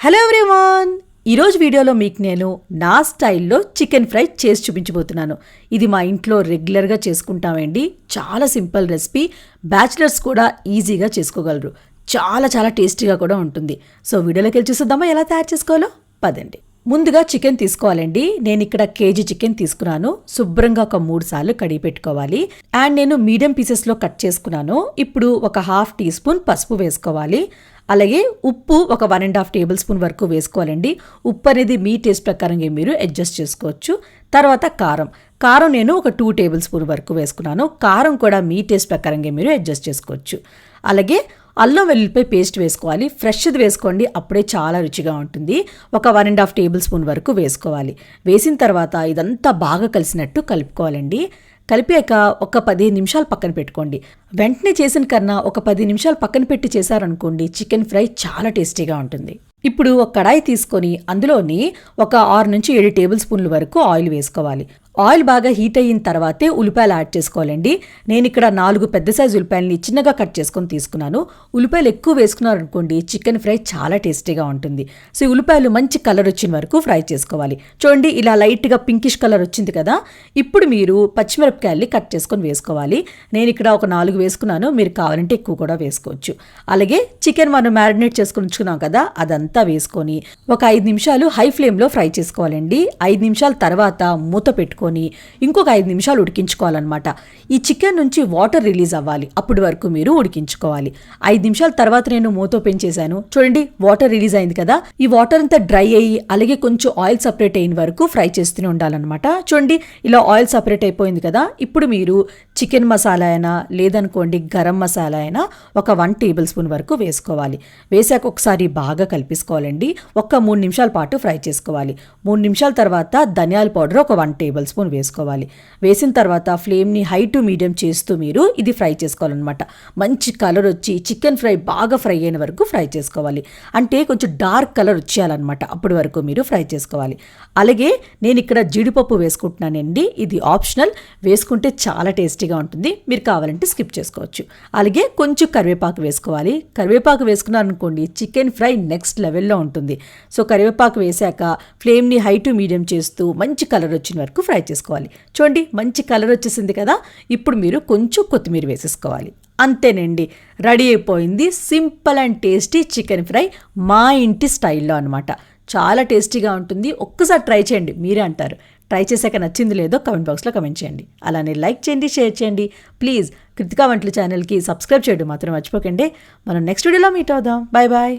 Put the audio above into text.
Hello everyone, ఈరోజు వీడియోలో మీకు నేను నా స్టైల్లో చికెన్ ఫ్రై చేసి చూపించబోతున్నాను. ఇది మా ఇంట్లో రెగ్యులర్గా చేసుకుంటామండి. చాలా సింపుల్ రెసిపీ, బ్యాచిలర్స్ కూడా ఈజీగా చేసుకోగలరు. చాలా చాలా టేస్టీగా కూడా ఉంటుంది. సో వీడియోలోకి వెళ్ళి చూద్దామా ఎలా తయారు చేసుకోవాలో. పదండి. ముందుగా చికెన్ తీసుకోవాలండి. నేను ఇక్కడ కేజీ చికెన్ తీసుకున్నాను. శుభ్రంగా ఒక 3 సార్లు కడిగి పెట్టుకోవాలి. అండ్ నేను మీడియం పీసెస్లో కట్ చేసుకున్నాను. ఇప్పుడు ఒక 1/2 టీ స్పూన్ పసుపు వేసుకోవాలి. అలాగే ఉప్పు ఒక 1.5 టేబుల్ స్పూన్ వరకు వేసుకోవాలండి. ఉప్పు అనేది మీ టేస్ట్ ప్రకారంగా మీరు అడ్జస్ట్ చేసుకోవచ్చు. తర్వాత కారం నేను ఒక 2 టేబుల్ స్పూన్ వరకు వేసుకున్నాను. కారం కూడా మీ టేస్ట్ ప్రకారంగా మీరు అడ్జస్ట్ చేసుకోవచ్చు. అలాగే అల్లం వెల్లుల్లిపాయ పేస్ట్ వేసుకోవాలి. ఫ్రెష్ది వేసుకోండి, అప్పుడే చాలా రుచిగా ఉంటుంది. ఒక 1.5 టేబుల్ స్పూన్ వరకు వేసుకోవాలి. వేసిన తర్వాత ఇదంతా బాగా కలిసినట్టు కలుపుకోవాలండి. కలిపాక ఒక 15 నిమిషాలు పక్కన పెట్టుకోండి. వెంటనే చేసిన కన్నా ఒక 10 నిమిషాలు పక్కన పెట్టి చేశారనుకోండి, చికెన్ ఫ్రై చాలా టేస్టీగా ఉంటుంది. ఇప్పుడు ఒక కడాయి తీసుకొని అందులోని ఒక 6 నుంచి 7 టేబుల్ స్పూన్ల వరకు ఆయిల్ వేసుకోవాలి. ఆయిల్ బాగా హీట్ అయిన తర్వాతే ఉల్లిపాయలు యాడ్ చేసుకోవాలండి. నేను ఇక్కడ 4 పెద్ద సైజు ఉల్లిపాయలని చిన్నగా కట్ చేసుకొని తీసుకున్నాను. ఉల్లిపాయలు ఎక్కువ వేసుకున్నారనుకోండి, చికెన్ ఫ్రై చాలా టేస్టీగా ఉంటుంది. సో ఈ ఉల్లిపాయలు మంచి కలర్ వచ్చిన వరకు ఫ్రై చేసుకోవాలి. చూడండి, ఇలా లైట్గా పింకిష్ కలర్ వచ్చింది కదా. ఇప్పుడు మీరు పచ్చిమిరపకాయల్ని కట్ చేసుకొని వేసుకోవాలి. నేను ఇక్కడ ఒక 4 వేసుకున్నాను. మీరు కావాలంటే ఎక్కువ కూడా వేసుకోవచ్చు. అలాగే చికెన్ మనం మ్యారినేట్ చేసుకుని ఉంచుకున్నాం కదా, అదంతా వేసుకొని ఒక 5 నిమిషాలు హై ఫ్లేమ్లో ఫ్రై చేసుకోవాలండి. 5 నిమిషాల తర్వాత మూత పెట్టుకొని ఇంకొక 5 నిమిషాలు ఉడికించుకోవాలన్నమాట. ఈ చికెన్ నుంచి వాటర్ రిలీజ్ అవ్వాలి, అప్పటి వరకు మీరు ఉడికించుకోవాలి. 5 నిమిషాల తర్వాత నేను మూత ఓపెన్ చేశాను. చూడండి, వాటర్ రిలీజ్ అయింది కదా. ఈ వాటర్ అంతా డ్రై అయ్యి అలాగే కొంచెం ఆయిల్ సపరేట్ అయిన వరకు ఫ్రై చేస్తూనే ఉండాలన్నమాట. చూడండి, ఇలా ఆయిల్ సపరేట్ అయిపోయింది కదా. ఇప్పుడు మీరు చికెన్ మసాలా అయినా లేదనుకోండి గరం మసాలా అయినా ఒక 1 టేబుల్ స్పూన్ వరకు వేసుకోవాలి. వేసాక ఒకసారి బాగా కలిపేసుకోవాలండి. ఒక 3 నిమిషాల పాటు ఫ్రై చేసుకోవాలి. 3 నిమిషాల తర్వాత ధనియాల పౌడర్ ఒక 1 టేబుల్ స్పూన్ వేసుకోవాలి. వేసిన తర్వాత ఫ్లేమ్ని హై టు మీడియం చేస్తూ మీరు ఇది ఫ్రై చేసుకోవాలన్నమాట. మంచి కలర్ వచ్చి చికెన్ ఫ్రై బాగా ఫ్రై అయిన వరకు ఫ్రై చేసుకోవాలి. అంటే కొంచెం డార్క్ కలర్ వచ్చేయాలన్నమాట, అప్పటి వరకు మీరు ఫ్రై చేసుకోవాలి. అలాగే నేను ఇక్కడ జీడిపప్పు వేసుకుంటున్నానండి. ఇది ఆప్షనల్, వేసుకుంటే చాలా టేస్టీగా ఉంటుంది. మీరు కావాలంటే స్కిప్ చేసుకోవచ్చు. అలాగే కొంచెం కరివేపాకు వేసుకోవాలి. కరివేపాకు వేసుకున్నారనుకోండి, చికెన్ ఫ్రై నెక్స్ట్ లెవెల్లో ఉంటుంది. సో కరివేపాకు వేసాక ఫ్లేమ్ని హై టు మీడియం చేస్తూ మంచి కలర్ వచ్చిన వరకు ఫ్రై చేసుకోవాలి. చూడండి, మంచి కలర్ వచ్చేసింది కదా. ఇప్పుడు మీరు కొంచెం కొత్తిమీర వేసేసుకోవాలి. అంతేనండి, రెడీ అయిపోయింది. Simple and tasty chicken fry మా ఇంటి స్టైల్లో అనమాట. చాలా టేస్టీగా ఉంటుంది. ఒక్కసారి ట్రై చేయండి, మీరే అంటారు. ట్రై చేశాక నచ్చింది లేదో కమెంట్ బాక్స్లో కమెంట్ చేయండి. అలానే లైక్ చేయండి, షేర్ చేయండి. ప్లీజ్ కృతికా వంటలు ఛానల్కి సబ్స్క్రైబ్ చేయడం మాత్రం మర్చిపోకండి. మనం నెక్స్ట్ వీడియోలో మీట్ అవుదాం. Bye bye.